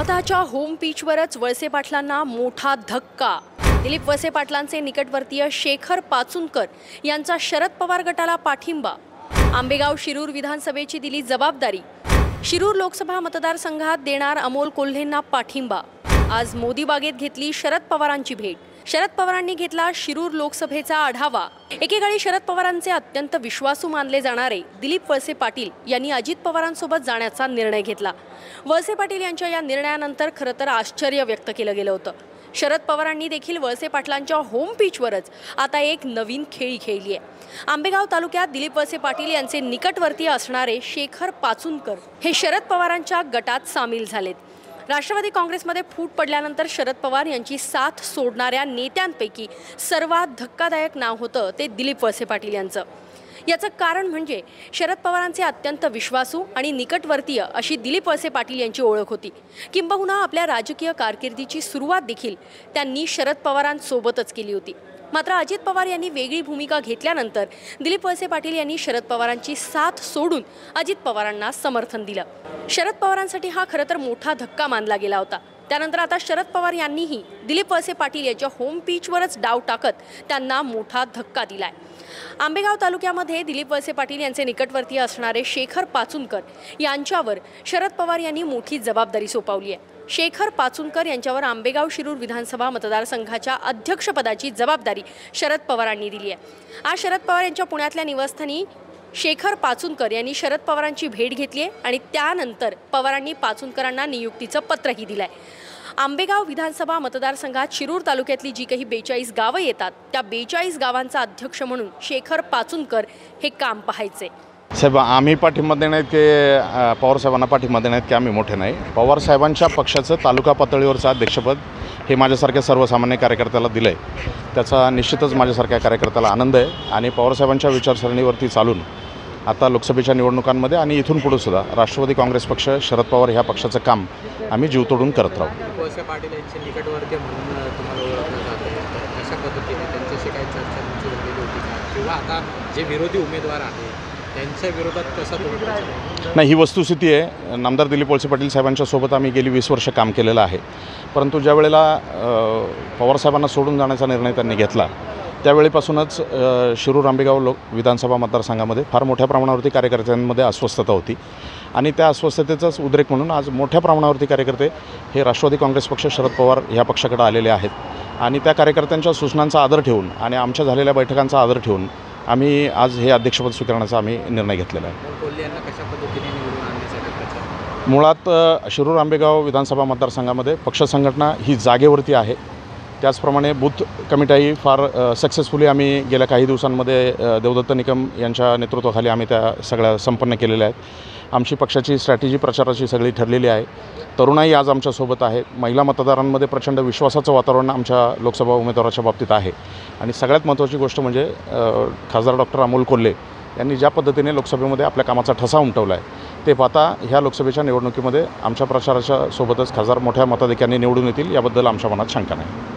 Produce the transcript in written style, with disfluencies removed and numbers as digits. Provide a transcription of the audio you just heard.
स्वतःच्या होम पिचवरच वळसे पाटलांना मोठा धक्का। दिलीप वळसे पाटलांचे निकटवर्तीय शेखर पाचुनकर यांचा शरद पवार गटाला पाठिंबा। आंबेगाव शिरूर विधानसभेची दिली जबाबदारी। शिरूर लोकसभा मतदारसंघात देणार अमोल कोल्हेंना पाठिंबा। आज मोदी बागेत घेतली शरद पवारांची भेट। शरद पवारांनी घेतला शिरूर लोकसभेचा आढावा। एकेकाळी शरद पवारांचे अत्यंत विश्वासू मानले जाणारे दिलीप वळसे पाटील यांनी अजित पवारांसोबत जाण्याचा निर्णय घेतला। वळसे पाटील यांच्या या निर्णयानंतर खरं तर आश्चर्य व्यक्त केलं गेलं होतं। शरद पवारांनी देखील वळसे पाटलांच्या होम पिचवरच आता एक नवीन खेळी खेळली आहे। आंबेगाव तालुक्यात दिलीप वळसे पाटील यांचे निकटवर्तीय असणारे शेखर पाचुनकर हे शरद पवारांच्या गटात सामील झालेत। राष्ट्रवादी काँग्रेसमध्ये फूट पडल्यानंतर शरद पवार यांची साथ सोडणाऱ्या नेत्यांपैकी सर्वात धक्कादायक नाव होतं ते दिलीप वळसे पाटील यांचं। याचं कारण म्हणजे शरद पवारांचे अत्यंत विश्वासू आणि निकटवर्तीय अशी दिलीप वळसे पाटील यांची ओळख होती। किंबहुना आपल्या राजकीय कारकिर्दीची सुरुवात देखील त्यांनी शरद पवारांसोबतच केली होती। मात्र अजित पवार यांनी वेगळी भूमिका घेतल्यानंतर दिलीप वळसे पाटील यांनी शरद पवारांची साथ सोडून अजित पवारांना समर्थन दिलं। शरद पवारांसाठी हा खरं तर मोठा धक्का मानला गेला होता। त्यानंतर आता शरद पवार यांनीही दिलीप वळसे पाटील यांच्या होम पिचवरच डाव टाकत त्यांना मोठा धक्का दिलाय। आंबेगाव तालुक्यामध्ये दिलीप वळसे पाटील यांचे निकटवर्तीय असणारे शेखर पाचुनकर यांच्यावर शरद पवार यांनी मोठी जबाबदारी सोपवली आहे। शेखर पाचुनकर यांच्यावर आंबेगाव शिरूर विधानसभा मतदारसंघाच्या अध्यक्षपदाची जबाबदारी शरद पवारांनी दिली आहे। आज शरद पवार यांच्या पुण्यातल्या निवासस्थानी शेखर पाचुनकर यांनी शरद पवारांची भेट घेतली आहे आणि त्यानंतर पवारांनी पाचुनकरांना नियुक्तीचं पत्रही दिलंय। आंबेगाव विधानसभा मतदारसंघात शिरूर तालुक्यातली जी काही 42 गावं येतात त्या 42 गावांचा अध्यक्ष म्हणून शेखर पाचुनकर हे काम पाहायचे। साहेब, आम्ही पाठिंबा देण्यात की पवार साहेबांना पाठिंबा देण्यात की आम्ही मोठे नाही। पवार साहेबांच्या पक्षाचं तालुका पातळीवरचं अध्यक्षपद हे माझ्यासारख्या सर्वसामान्य कार्यकर्त्याला दिलं आहे। त्याचा निश्चितच माझ्यासारख्या कार्यकर्त्याला आनंद आहे आणि पवार साहेबांच्या विचारसरणीवरती चालून आता लोकसभेच्या निवडणुकांमध्ये आणि इथून पुढे सुद्धा राष्ट्रवादी काँग्रेस पक्ष, शरद पवार ह्या पक्षाचं काम आम्ही जीव तोडून करत राहू। वळसे पाटील यांचे निकटवर्तीय म्हणून तुम्हाला ओळखलं जाते, अशा पद्धतीने त्यांच्याशी काही चर्चा तुमची झालेली होती का? किंवा आता जे विरोधी उमेदवार आहेत त्यांच्या विरोधात कसा तुम्ही? नाही, ही वस्तुस्थिती आहे। नामदार दिलीप वळसे पाटील साहेबांच्या सोबत आम्ही गेली 20 वर्ष काम केलेलं आहे, परंतु ज्या वेळेला पवार साहेबांना सोडून जाण्याचा निर्णय त्यांनी घेतला त्यावेळेपासूनच शिरूर आंबेगाव विधानसभा मतदारसंघामध्ये फार मोठ्या प्रमाणावरती कार्यकर्त्यांमध्ये अस्वस्थता होती आणि त्या अस्वस्थतेचाच उद्रेक म्हणून आज मोठ्या प्रमाणावरती कार्यकर्ते हे राष्ट्रवादी काँग्रेस पक्ष, शरद पवार ह्या पक्षाकडे आलेले आहेत आणि त्या कार्यकर्त्यांच्या सूचनांचा आदर ठेवून आणि आमच्या झालेल्या बैठकांचा आदर ठेवून आम्ही आज हे अध्यक्षपद स्वीकारण्याचा आम्ही निर्णय घेतलेला आहे। मुळात शिरूर आंबेगाव विधानसभा मतदारसंघामध्ये पक्ष संघटना ही जागेवरती आहे। त्याचप्रमाणे बूथ कमिट्याही फार सक्सेसफुली आम्ही गेल्या काही दिवसांमध्ये देवदत्त निकम यांच्या नेतृत्वाखाली आम्ही त्या सगळ्या संपन्न केलेल्या आहेत। आमची पक्षाची स्ट्रॅटेजी प्रचाराची सगळी ठरलेली आहे। तरुणाई आज आमच्यासोबत आहे। महिला मतदारांमध्ये प्रचंड विश्वासाचं वातावरण आमच्या लोकसभा उमेदवाराच्या बाबतीत आहे आणि सगळ्यात महत्त्वाची गोष्ट म्हणजे खासदार डॉक्टर अमोल कोल्हे यांनी ज्या पद्धतीने लोकसभेमध्ये आपल्या कामाचा ठसा उमटवला आहे ते पाहता ह्या लोकसभेच्या निवडणुकीमध्ये आमच्या प्रचाराच्या सोबतच खासदार मोठ्या मताधिक्याने निवडून येतील याबद्दल आमच्या मनात शंका नाही।